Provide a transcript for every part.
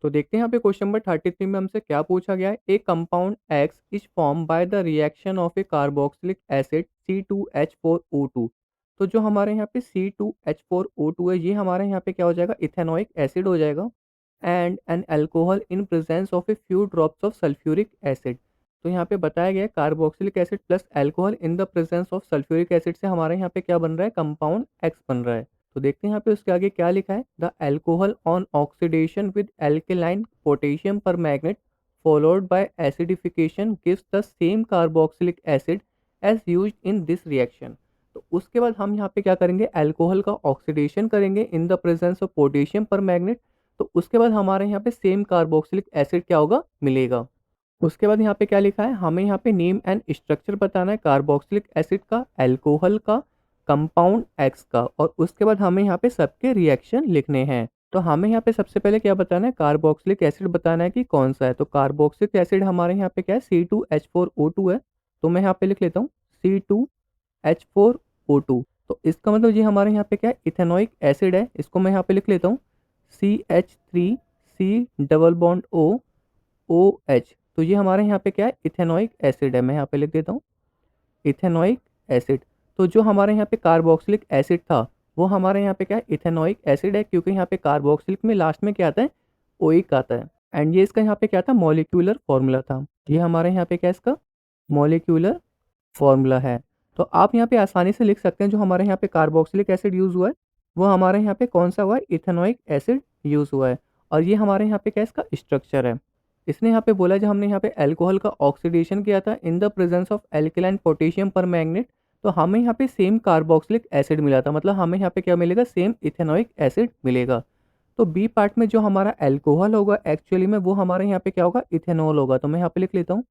तो देखते हैं यहाँ पे क्वेश्चन नंबर 33 में हमसे क्या पूछा गया है। ए compound x is form by the reaction of A carboxylic acid C2H4O2। तो जो हमारे यहाँ पे C2H4O2 है, ये हमारे यहाँ पे क्या हो जाएगा, इथेनॉइक एसिड हो जाएगा। And an alcohol in presence of a few drops of sulphuric acid. तो यहाँ पे बताया गया है carboxylic acid plus alcohol in the presence of sulphuric acid से हमारे यहाँ पे क्या बन रहा है, कंपाउंड एक्स बन रहा है। तो देखते हैं यहाँ पे उसके आगे क्या लिखा है। The alcohol on oxidation with alkaline potassium permanganate followed by acidification gives the same carboxylic acid as used in this reaction. तो उसके बाद हम यहाँ पे क्या करेंगे, अल्कोहल का ऑक्सीडेशन करेंगे in the presence of potassium पर मैग्नेट। तो उसके बाद हमारे यहाँ पे सेम कार्बोक्सिलिक एसिड क्या होगा, मिलेगा। उसके बाद यहाँ पे क्या लिखा है, हमें यहाँ पे नेम एंड स्ट्रक्चर बताना है कार्बोक्सिलिक एसिड का, अल्कोहल का, कंपाउंड एक्स का, और उसके बाद हमें यहाँ पे सबके रिएक्शन लिखने हैं। तो हमें यहाँ पे सबसे पहले क्या बताना है, कार्बोक्सिलिक एसिड बताना है कि कौन सा है। तो कार्बोक्सिलिक एसिड हमारे यहाँ पे क्या है, C2H4O2 है। तो मैं यहाँ पे लिख लेता हूँ C2H4O2। तो इसका मतलब ये हमारे यहाँ पे क्या है, इथेनॉइक एसिड है। इसको मैं यहाँ पे लिख लेता हूँ CH3C डबल बॉन्ड OH। तो ये हमारे यहाँ पे क्या है, इथेनॉइक एसिड है। मैं यहाँ पे लिख देता हूँ इथेनॉइक एसिड। तो जो हमारे यहाँ पे कार्बोक्सिलिक एसिड था, वो हमारे यहाँ पे क्या है, इथेनॉइक एसिड है, क्योंकि यहाँ पे कार्बोक्सिलिक में लास्ट में क्या आता है, ओइक आता है। एंड ये इसका यहाँ पे क्या था, मॉलिक्यूलर फॉर्मूला था। ये हमारे यहाँ पे क्या है, इसका मॉलिक्यूलर फॉर्मूला है। तो आप यहाँ पे आसानी से लिख सकते हैं, जो हमारे यहाँ पे कार्बोक्सिलिक एसिड यूज़ हुआ है, वो हमारे यहाँ पे कौन सा हुआ है, इथेनॉइक एसिड यूज़ हुआ है। और ये हमारे यहाँ पे क्या है, इसका स्ट्रक्चर है। इसने यहाँ पे बोला, जब हमने यहाँ पे अल्कोहल का ऑक्सीडेशन किया था in the presence of alkaline potassium पर मैग्नेट, तो हमें यहाँ पे सेम कार्बोक्सिलिक एसिड मिला था। मतलब हमें यहाँ पे क्या मिलेगा, सेम इथेनॉइक एसिड मिलेगा। तो बी पार्ट में जो हमारा अल्कोहल होगा एक्चुअली में, वो हमारे यहाँ पे क्या होगा, इथेनॉल होगा। तो मैं यहाँ पे लिख लेता हूँ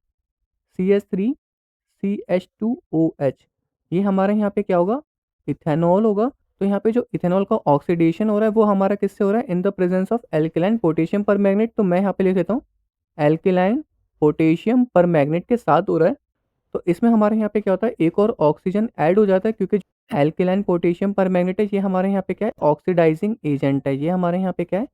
CH3CH2OH। ये हमारे यहाँ पे क्या होगा, इथेनॉल होगा। तो यहाँ पे जो इथेनॉल का ऑक्सीडेशन हो रहा है, वो हमारा किससे हो रहा है, in the presence of alkaline potassium पर मैग्नेट। तो मैं यहाँ पे लिख लेता हूँ एल्केलाइन पोटेशियम पर मैग्नेट के साथ हो रहा है। तो इसमें हमारे यहाँ पे क्या होता है, एक और ऑक्सीजन ऐड हो जाता है, क्योंकि एल्केलाइन पोटेशियम पर मैग्नेट है, ये हमारे यहाँ पे क्या है, ऑक्सीडाइजिंग एजेंट है। ये हमारे यहाँ पे क्या है,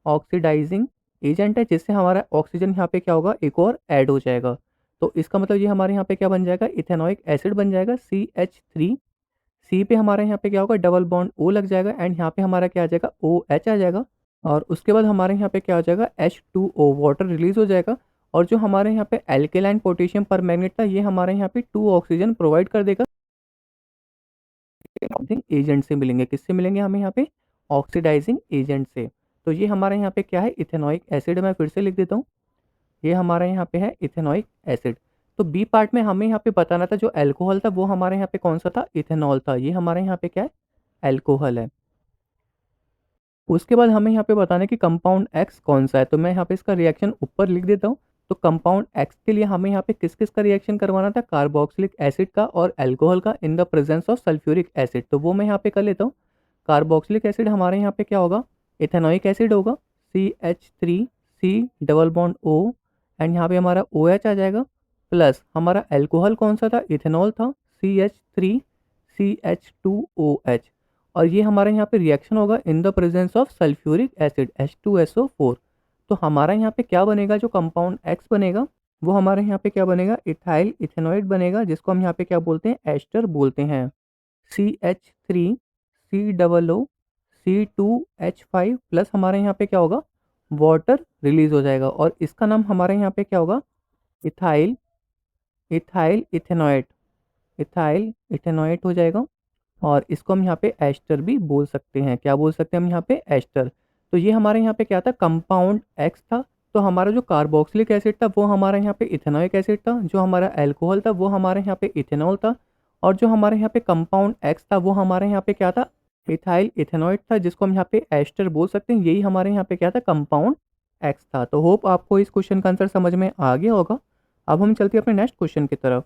ऑक्सीडाइजिंग एजेंट है, जिससे हमारा ऑक्सीजन यहाँ पे क्या होगा, एक और ऐड हो जाएगा। तो इसका मतलब ये हमारे यहाँ पे क्या बन जाएगा, इथेनॉइक एसिड बन जाएगा CH3। सी पे हमारे यहाँ पे क्या होगा, डबल बॉन्ड O लग जाएगा, एंड यहाँ पे हमारा क्या आ जाएगा, OH आ जाएगा। और उसके बाद हमारे यहाँ पे क्या हो जाएगा, H2O, वाटर रिलीज हो जाएगा। और जो हमारे यहाँ पे एल्केलाइन पोटेशियम पर मैग्नेट था, ये हमारे यहाँ पे 2 ऑक्सीजन प्रोवाइड कर देगा। ऑक्सीडाइजिंग एजेंट से मिलेंगे, किससे मिलेंगे हमें यहाँ पे, ऑक्सीडाइजिंग एजेंट से। तो ये हमारे यहाँ पे क्या है, इथेनॉइक एसिड। मैं फिर से लिख देता हूँ, ये हमारे यहाँ पे है इथेनॉइक एसिड। तो बी पार्ट में हमें यहाँ पे बताना था, जो अल्कोहल था वो हमारे यहाँ पे कौन सा था, इथेनॉल था। ये हमारे यहाँ पे क्या है, अल्कोहल है। उसके बाद हमें यहाँ पे बताना है कि कंपाउंड एक्स कौन सा है। तो मैं यहाँ पे इसका रिएक्शन ऊपर लिख देता हूँ। तो कंपाउंड एक्स के लिए हमें यहाँ पे किस किस का रिएक्शन करवाना था, कार्बोक्सिलिक एसिड का और अल्कोहल का in the presence of sulphuric acid. तो वो मैं यहाँ पे कर लेता हूँ। कार्बोक्सिलिक एसिड हमारे यहाँ पे क्या होगा, इथेनॉइक एसिड होगा, CH3C double bond O, and यहाँ पे हमारा OH आ जाएगा। प्लस हमारा अल्कोहल कौन सा था, इथेनॉल था, CH3CH2OH। और ये हमारे यहाँ पे रिएक्शन होगा in the presence of sulphuric acid H2SO4। तो हमारा यहाँ पे क्या बनेगा, जो कंपाउंड एक्स बनेगा, वो हमारे यहाँ पे क्या बनेगा, इथाइल इथेनॉइड बनेगा, जिसको हम यहाँ पे क्या बोलते हैं, एस्टर बोलते हैं। CH3COO C2H5 प्लस हमारे यहाँ पे क्या होगा, वाटर रिलीज हो जाएगा। और इसका नाम हमारे यहाँ पे क्या होगा, ethyl ethyl ethanoid ethyl ethanoid हो जाएगा। और इसको हम यहाँ पे एस्टर भी बोल सकते हैं। क्या बोल सकते हैं हम यहाँ पे, एस्टर। तो ये हमारे यहाँ पे क्या था, कंपाउंड एक्स था। तो हमारा जो कार्बोक्सिलिक एसिड था, वो हमारे यहाँ पे इथेनॉइक एसिड था। जो हमारा अल्कोहल था, वो हमारे यहाँ पे इथेनॉल था। और जो हमारे यहाँ पे कंपाउंड एक्स था, वो हमारे यहाँ पे क्या था, इथाइल इथेनॉइड था, जिसको हम यहाँ पे एस्टर बोल सकते हैं। यही हमारे यहाँ पे क्या था, कंपाउंड एक्स था। तो होप आपको इस क्वेश्चन का आंसर समझ में आ गया होगा। अब हम चलते हैं अपने नेक्स्ट क्वेश्चन की तरफ।